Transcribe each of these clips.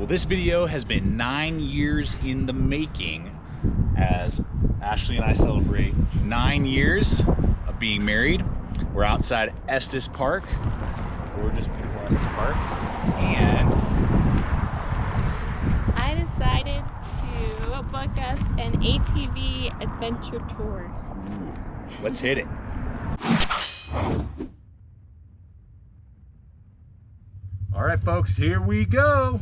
Well, this video has been 9 years in the making as Ashley and I celebrate 9 years of being married. We're outside Estes Park, gorgeous, beautiful Estes Park, and I decided to book us an ATV adventure tour. Let's hit it. All right, folks, here we go.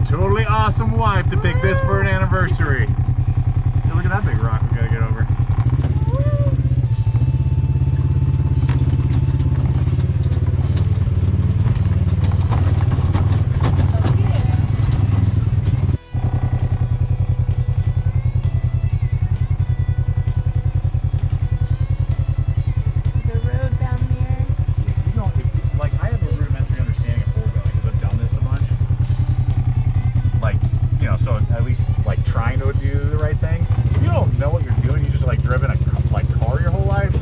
Totally awesome wife to pick this for an anniversary. Hey, look at that big rock we gotta get over. So at least like trying to do the right thing. If you don't know what you're doing, you just like driven a car your whole life.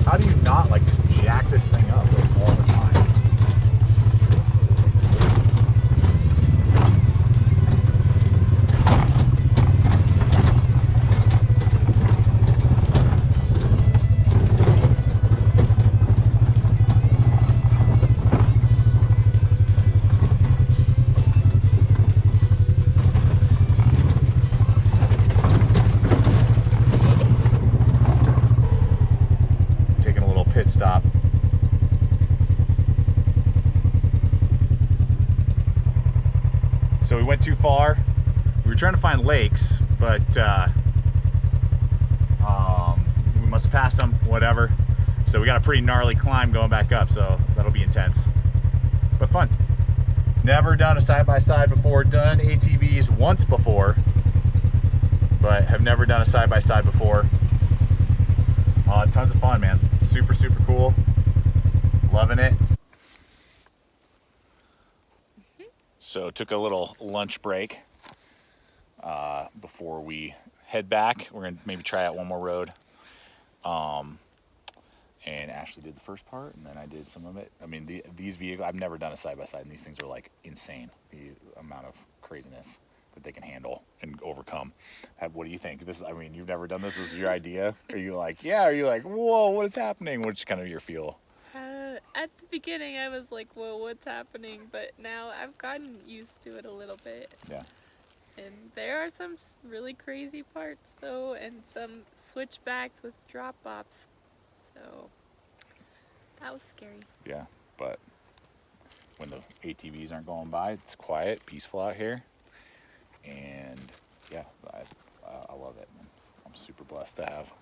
How do you not like just jack this thing up like all the time? Pit stop. So we went too far. We were trying to find lakes, but we must have passed them, whatever. So we got a pretty gnarly climb going back up, so that'll be intense, but fun. Never done a side-by-side before, done ATVs once before, but have never done a side-by-side before. Tons of fun, man. Super, super cool. Loving it. So took a little lunch break before we head back. We're gonna maybe try out one more road. And Ashley did the first part, and then I did some of it. I mean, these vehicles, I've never done a side-by-side, and these things are like insane. The amount of craziness that they can handle and overcome. What do you think? I mean, you've never done this. This is your idea? Are you like, yeah? Are you like, whoa, what is happening? What's kind of your feel? At the beginning, I was like, whoa, what's happening? But now I've gotten used to it a little bit. Yeah. And there are some really crazy parts, though, and some switchbacks with drop-offs. So that was scary. Yeah, but when the ATVs aren't going by, it's quiet, peaceful out here. And yeah, I love it. I'm super blessed to have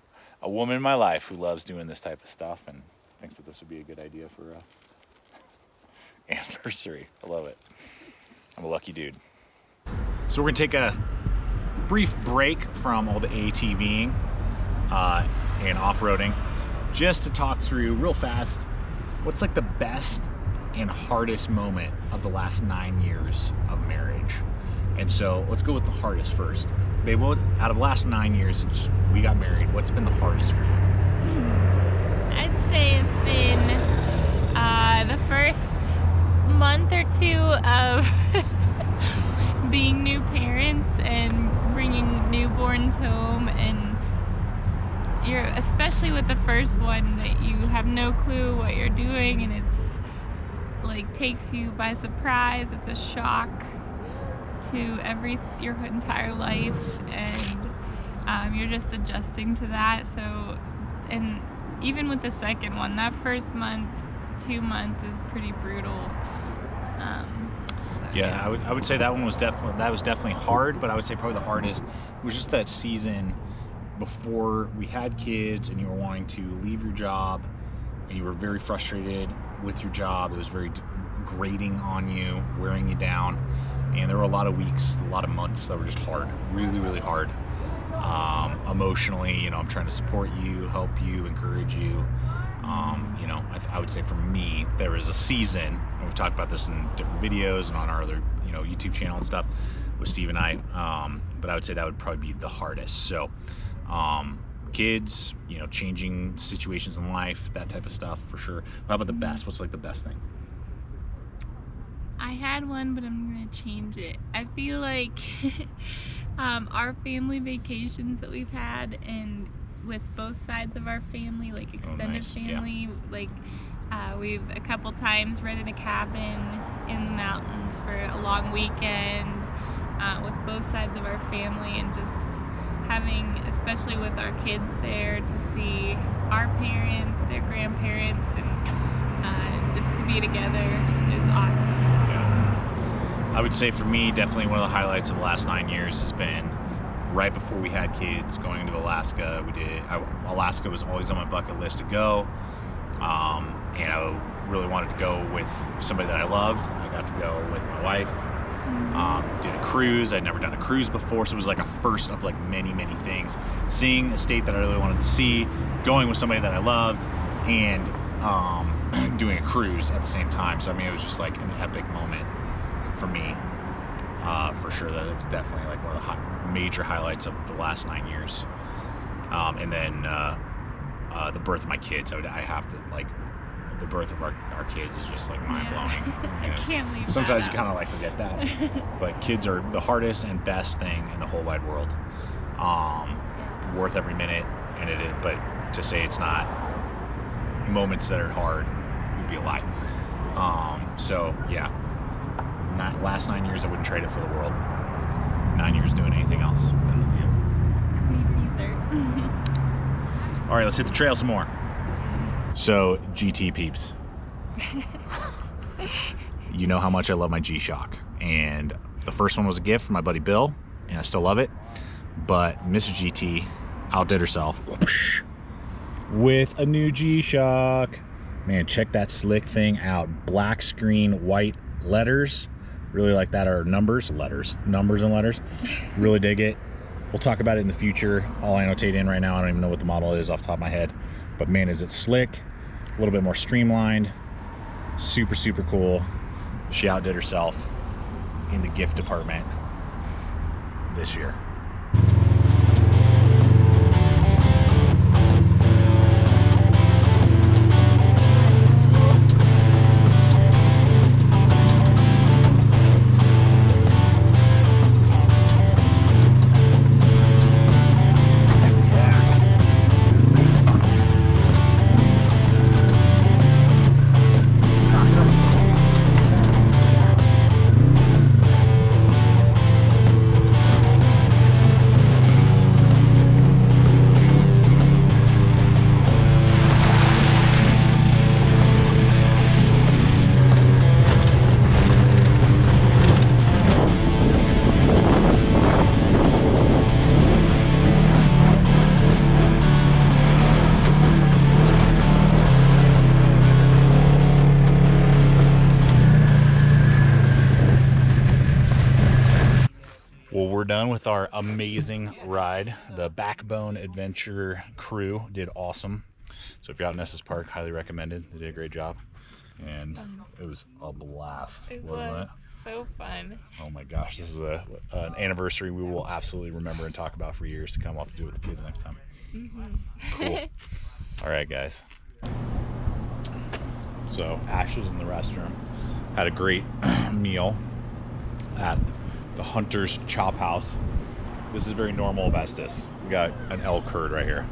a woman in my life who loves doing this type of stuff and thinks that this would be a good idea for a anniversary. I love it. I'm a lucky dude. So we're gonna take a brief break from all the ATVing and off-roading just to talk through real fast what's like the best and hardest moment of the last 9 years of marriage? And so let's go with the hardest first. Babe, what out of the last 9 years since we got married, what's been the hardest for you? I'd say it's been the first month or two of being new parents and bringing newborns home, and you're, especially with the first one, that you have no clue what you're doing, and it's like takes you by surprise. It's a shock to your entire life, and you're just adjusting to that. So, and even with the second one, that first month, 2 months is pretty brutal. Yeah, I would say that one was definitely hard, but I would say probably the hardest was just that season before we had kids, and you were wanting to leave your job, and you were very frustrated with your job. It was very grating on you, wearing you down, and there were a lot of weeks, a lot of months that were just hard, really, really hard. Emotionally, I'm trying to support you, help you, encourage you. I would say for me, there was a season, and we've talked about this in different videos and on our other, YouTube channel and stuff with Steve and I, but I would say that would probably be the hardest. So, kids, changing situations in life, that type of stuff for sure. How about the best? What's like the best thing? I had one, but I'm gonna change it. I feel like our family vacations that we've had, and with both sides of our family, like extended family, like we've a couple times rented a cabin in the mountains for a long weekend with both sides of our family, and just having, especially with our kids there, to see our parents, their grandparents, and just to be together is awesome. Yeah. I would say for me, definitely one of the highlights of the last 9 years has been right before we had kids, going to Alaska. Alaska was always on my bucket list to go, and I really wanted to go with somebody that I loved. I got to go with my wife. Did a cruise. I'd never done a cruise before, so it was like a first of like many, many things. Seeing a state that I really wanted to see, going with somebody that I loved, and doing a cruise at the same time. So I mean, it was just like an epic moment for me, for sure. That it was definitely like one of the major highlights of the last 9 years. And then the birth of my kids. I have to, like, the birth of our kids is just like mind blowing. I can't leave Sometimes that you kind of like forget that, but kids are the hardest and best thing in the whole wide world. Worth every minute, and it is. But to say it's not moments that are hard would be a lie. So yeah, last 9 years I wouldn't trade it for the world. 9 years doing anything else than with you. Me neither. All right, let's hit the trail some more. So, GT peeps. You know how much I love my G-Shock. And the first one was a gift from my buddy Bill, and I still love it. But Mrs. GT outdid herself with a new G-Shock. Man, check that slick thing out. Black screen, white letters. Really like that, or numbers and letters. Really dig it. We'll talk about it in the future. All I annotate in right now, I don't even know what the model is off the top of my head. But man, is it slick. A little bit more streamlined. Super, super cool. She outdid herself in the gift department this year. Well, we're done with our amazing ride. The Backbone Adventure crew did awesome. So if you're out in Estes Park, highly recommended. They did a great job. and it was a blast, It wasn't was it? so fun. Oh my gosh, this is an anniversary we will absolutely remember and talk about for years to come. We'll have to do it with the kids next time. Cool. All right, guys. So Ash was in the restroom, had a great meal at the Hunter's Chop House. This is very normal of Estes. We got an elk herd right here,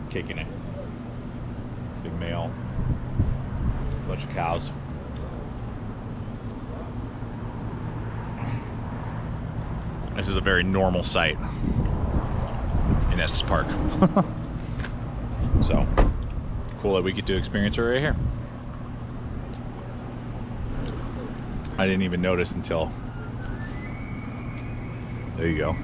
kicking it. Big male, bunch of cows. This is a very normal sight in Estes Park. So cool that we get to experience it right here. I didn't even notice until, there you go.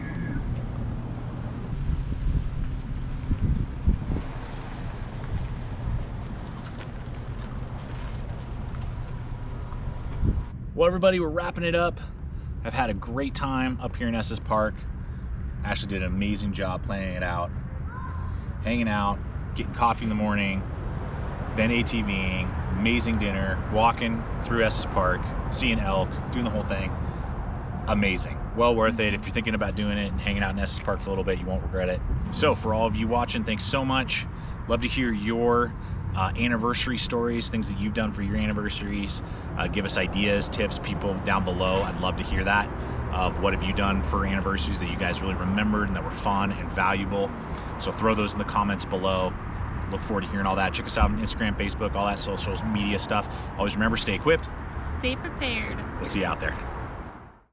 Well, everybody, we're wrapping it up. I've had a great time up here in Estes Park. Ashley did an amazing job planning it out, hanging out, getting coffee in the morning, then ATVing, amazing dinner, walking through Estes Park, seeing elk, doing the whole thing. Amazing. Well worth it. If you're thinking about doing it and hanging out in Estes Park for a little bit, you won't regret it. So for all of you watching, thanks so much. Love to hear your anniversary stories, things that you've done for your anniversaries. Give us ideas, tips, people down below. I'd love to hear that. What have you done for anniversaries that you guys really remembered and that were fun and valuable? So throw those in the comments below. Look forward to hearing all that. Check us out on Instagram, Facebook, all that social media stuff. Always remember, stay equipped. Stay prepared. We'll see you out there.